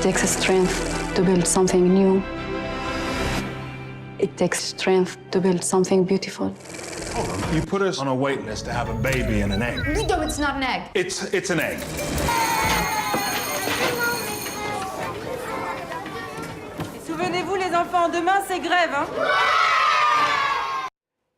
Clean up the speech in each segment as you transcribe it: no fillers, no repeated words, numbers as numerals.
takes strength to build something new. It takes strength to build something beautiful. Hold on. You put us on a wait list to have a baby and an egg. No, it's not an egg. It's an egg. Souvenez-vous, les enfants, demain c'est grève, hein?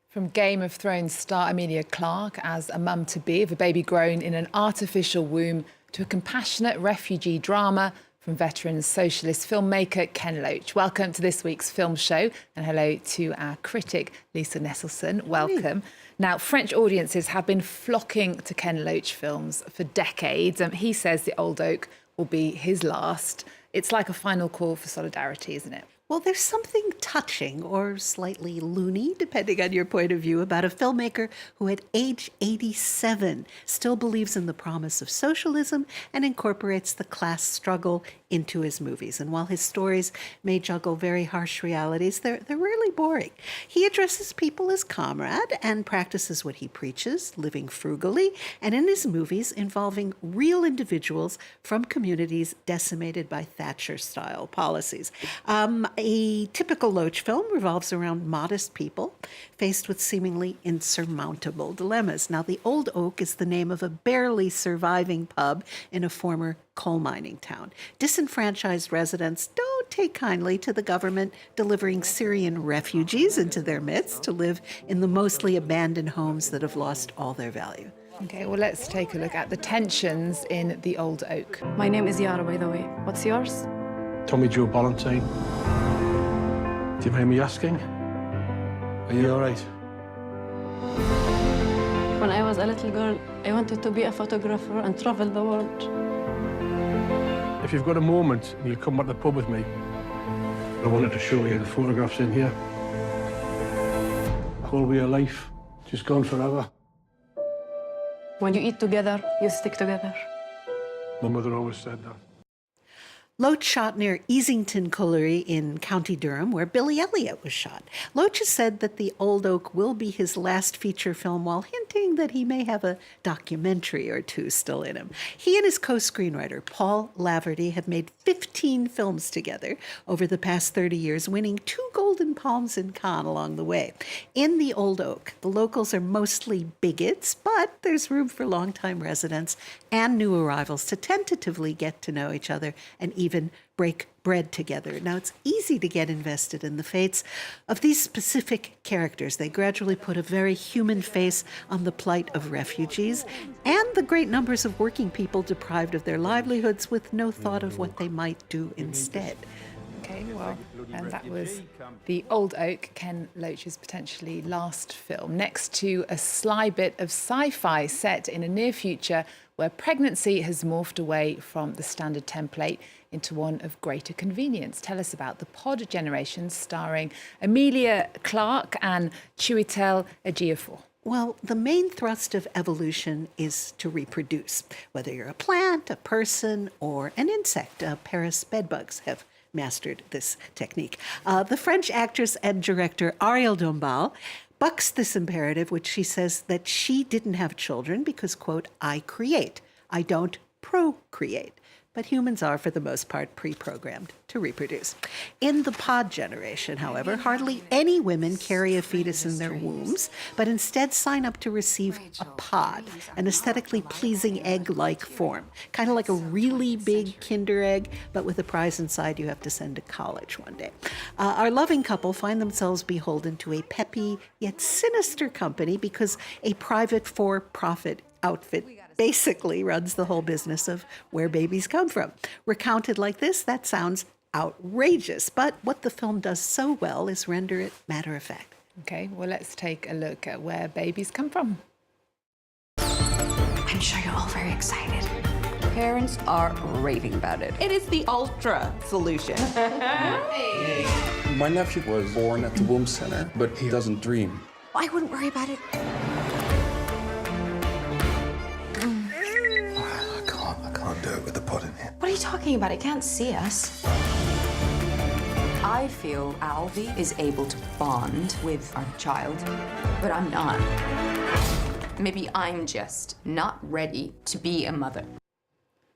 From Game of Thrones star Emilia Clarke as a mum-to-be of a baby grown in an artificial womb to a compassionate refugee drama from veteran socialist filmmaker Ken Loach. Welcome to this week's film show, and hello to our critic, Lisa Nesselson. Welcome. Now, French audiences have been flocking to Ken Loach films for decades. He says The Old Oak will be his last. It's like a final call for solidarity, isn't it? Well, there's something touching or slightly loony, depending on your point of view, about a filmmaker who at age 87 still believes in the promise of socialism and incorporates the class struggle into his movies. And while his stories may juggle very harsh realities, they're rarely boring. He addresses people as comrade and practices what he preaches, living frugally, and in his movies involving real individuals from communities decimated by Thatcher-style policies. A typical Loach film revolves around modest people faced with seemingly insurmountable dilemmas. Now, The Old Oak is the name of a barely surviving pub in a former coal mining town. Disenfranchised residents don't take kindly to the government delivering Syrian refugees into their midst to live in the mostly abandoned homes that have lost all their value. OK, well, let's take a look at the tensions in The Old Oak. My name is Yara, by the way. What's yours? Tommy Joe Ballantyne. Do you mind me asking? Are you all right? When I was a little girl, I wanted to be a photographer and travel the world. If you've got a moment, you'll come back to the pub with me. I wanted to show you the photographs in here. Whole way of life, just gone forever. When you eat together, you stick together. My mother always said that. Loach shot near Easington Colliery in County Durham, where Billy Elliot was shot. Loach has said that The Old Oak will be his last feature film, while hinting that he may have a documentary or two still in him. He and his co-screenwriter, Paul Laverty, have made 15 films together over the past 30 years, winning 2 Golden Palms in Cannes along the way. In The Old Oak, the locals are mostly bigots, but there's room for longtime residents and new arrivals to tentatively get to know each other and even break bread together. Now, it's easy to get invested in the fates of these specific characters. They gradually put a very human face on the plight of refugees and the great numbers of working people deprived of their livelihoods with no thought of what they might do instead. OK, well, and that was The Old Oak, Ken Loach's potentially last film, next to a sly bit of sci-fi set in a near future where pregnancy has morphed away from the standard template into one of greater convenience. Tell us about The Pod Generation, starring Emilia Clarke and Chiwetel Ejiofor. Well, the main thrust of evolution is to reproduce. Whether you're a plant, a person, or an insect, Paris bedbugs have mastered this technique. The French actress and director Ariel Dombal bucks this imperative, which she says that she didn't have children because, quote, I create, I don't procreate. But humans are, for the most part, pre-programmed to reproduce. In The Pod Generation, however, hardly any women carry a fetus in their wombs, but instead sign up to receive a pod, an aesthetically pleasing egg-like form, kind of like a really big Kinder Egg, but with a prize inside you have to send to college one day. Our loving couple find themselves beholden to a peppy yet sinister company because a private for-profit outfit basically runs the whole business of where babies come from. Recounted like this, that sounds outrageous, but what the film does so well is render it matter-of-fact. OK, well, let's take a look at where babies come from. I'm sure you're all very excited. Parents are raving about it. It is the ultra solution. My nephew was born at the womb center, but he doesn't dream. I wouldn't worry about it. I can't do it with the pod in here. What are you talking about? It can't see us. I feel Alvy is able to bond with our child, but I'm not. Maybe I'm just not ready to be a mother.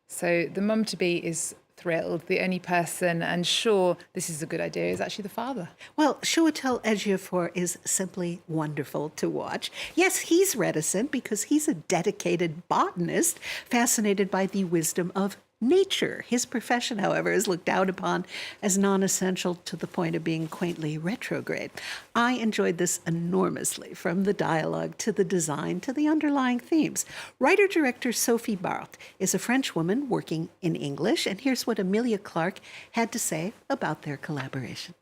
So the mum-to-be is thrilled. The only person unsure this is a good idea is actually the father. Well, Chiwetel Ejiofor is simply wonderful to watch. Yes, he's reticent because he's a dedicated botanist, fascinated by the wisdom of nature. His profession, however, is looked down upon as non-essential to the point of being quaintly retrograde. I enjoyed this enormously, from the dialogue to the design to the underlying themes. Writer-director Sophie Barthes is a French woman working in English, and here's what Emilia Clarke had to say about their collaboration.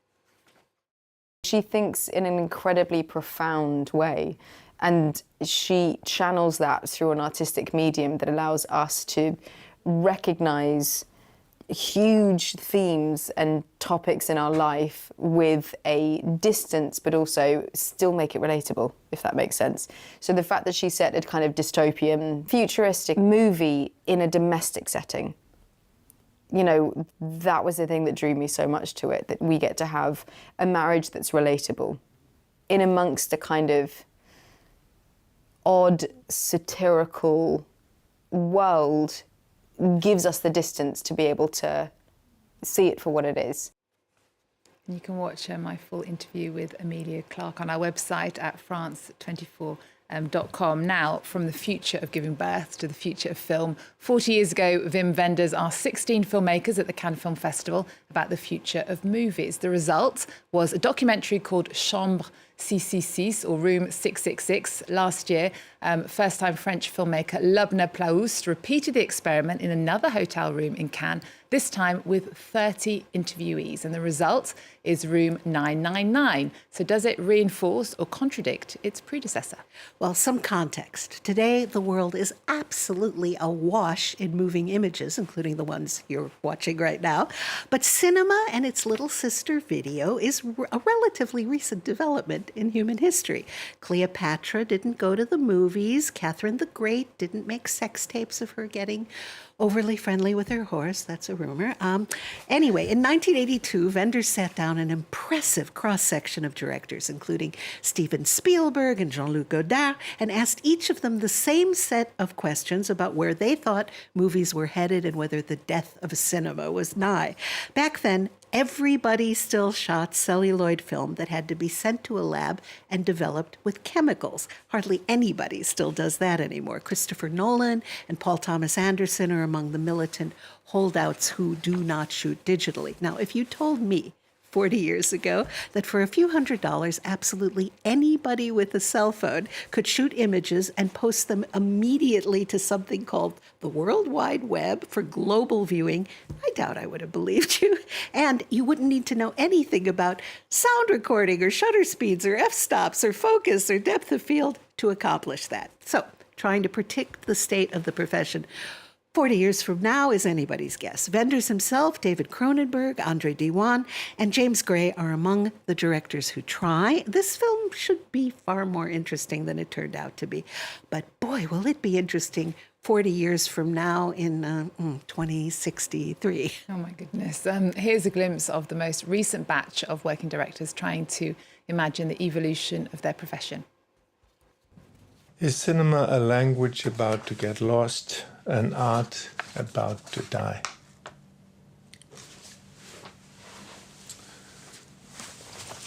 She thinks in an incredibly profound way, and she channels that through an artistic medium that allows us to recognize huge themes and topics in our life with a distance, but also still make it relatable, if that makes sense. So the fact that she set a kind of dystopian, futuristic movie in a domestic setting, you know, that was the thing that drew me so much to it, that we get to have a marriage that's relatable in amongst a kind of odd, satirical world. Gives us the distance to be able to see it for what it is. You can watch my full interview with Emilia Clarke on our website at france24.com. Now, from the future of giving birth to the future of film. 40 years ago, Wim Wenders asked 16 filmmakers at the Cannes Film Festival about the future of movies. The result was a documentary called Chambre 666, or Room 666. Last year, first-time French filmmaker Lubna Plaoust repeated the experiment in another hotel room in Cannes, this time with 30 interviewees. And the result is Room 999. So does it reinforce or contradict its predecessor? Well, some context. Today, the world is absolutely awash in moving images, including the ones you're watching right now. But cinema and its little sister video is a relatively recent development in human history. Cleopatra didn't go to the movies. Catherine the Great didn't make sex tapes of her getting overly friendly with her horse. That's a rumor. Anyway, in 1982, Wenders sat down an impressive cross-section of directors, including Steven Spielberg and Jean-Luc Godard, and asked each of them the same set of questions about where they thought movies were headed and whether the death of cinema was nigh. Back then, everybody still shot celluloid film that had to be sent to a lab and developed with chemicals. Hardly anybody still does that anymore. Christopher Nolan and Paul Thomas Anderson are among the militant holdouts who do not shoot digitally. Now, if you told me 40 years ago that for a few $100s, absolutely anybody with a cell phone could shoot images and post them immediately to something called the World Wide Web for global viewing, I doubt I would have believed you. And you wouldn't need to know anything about sound recording or shutter speeds or f-stops or focus or depth of field to accomplish that. So, trying to predict the state of the profession 40 years from now is anybody's guess. Wenders himself, David Cronenberg, Andre Diwan, and James Gray are among the directors who try. This film should be far more interesting than it turned out to be. But boy, will it be interesting 40 years from now in 2063. Oh my goodness. Here's a glimpse of the most recent batch of working directors trying to imagine the evolution of their profession. Is cinema a language about to get lost, an art about to die?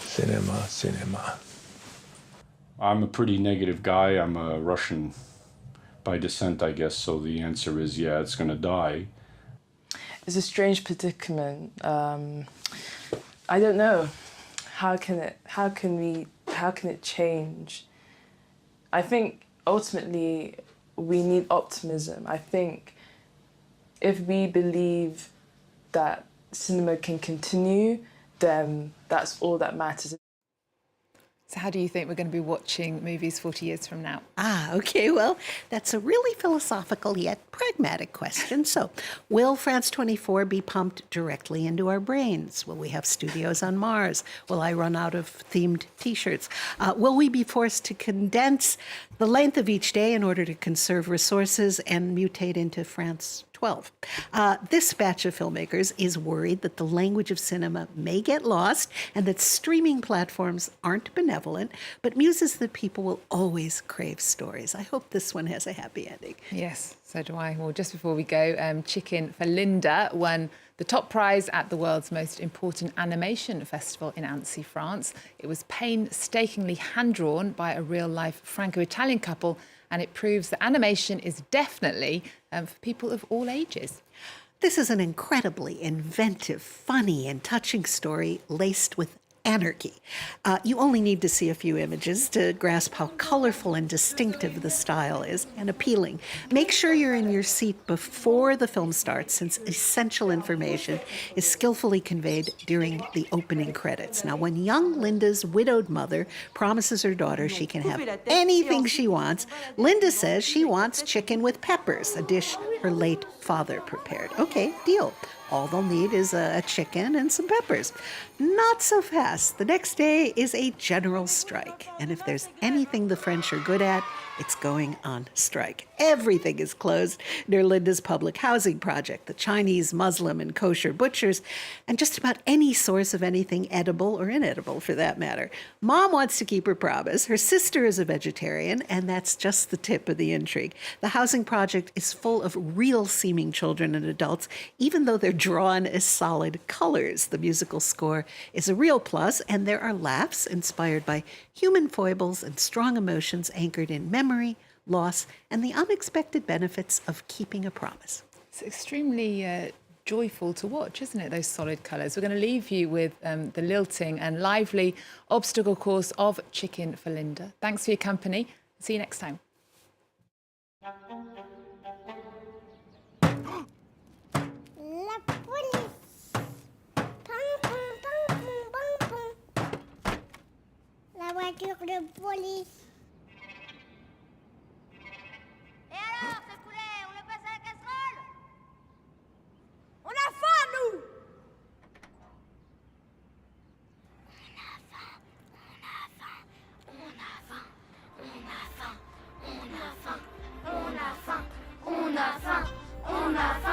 Cinema, cinema. I'm a pretty negative guy. I'm a Russian by descent, I guess, so the answer is yeah, it's going to die. It's a strange predicament. I don't know. How can it change? I think ultimately we need optimism. I think if we believe that cinema can continue, then that's all that matters. So how do you think we're going to be watching movies 40 years from now? Okay, well, that's a really philosophical yet pragmatic question. So, will France 24 be pumped directly into our brains? Will we have studios on Mars? Will I run out of themed T-shirts? Will we be forced to condense the length of each day in order to conserve resources and mutate into France 12? This batch of filmmakers is worried that the language of cinema may get lost and that streaming platforms aren't benevolent, but muses that people will always crave stories. I hope this one has a happy ending. Yes, so do I. Well, just before we go, Chicken for Linda won the the top prize at the world's most important animation festival in Annecy, France. It was painstakingly hand-drawn by a real-life Franco-Italian couple, and it proves that animation is definitely for people of all ages. This is an incredibly inventive, funny, and touching story laced with anarchy. You only need to see a few images to grasp how colorful and distinctive the style is and appealing. Make sure you're in your seat before the film starts, since essential information is skillfully conveyed during the opening credits. Now, when young Linda's widowed mother promises her daughter she can have anything she wants, Linda says she wants chicken with peppers, a dish her late father prepared. Okay, deal. All they'll need is a chicken and some peppers. Not so fast. The next day is a general strike. And if there's anything the French are good at, it's going on strike. Everything is closed near Linda's public housing project, the Chinese, Muslim, and kosher butchers, and just about any source of anything edible or inedible for that matter. Mom wants to keep her promise. Her sister is a vegetarian, and that's just the tip of the intrigue. The housing project is full of real-seeming children and adults, even though they're drawn as solid colors. The musical score is a real plus, and there are laughs inspired by human foibles and strong emotions anchored in memory, loss, and the unexpected benefits of keeping a promise. It's extremely joyful to watch, isn't it, those solid colours? We're going to leave you with the lilting and lively obstacle course of Chicken for Linda. Thanks for your company. See you next time. La voiture de police. Et alors, ce poulet, on le passe à la casserole? On a faim, nous! On a faim, on a faim, on a faim, on a faim, on a faim, on a faim, on a faim, on a faim.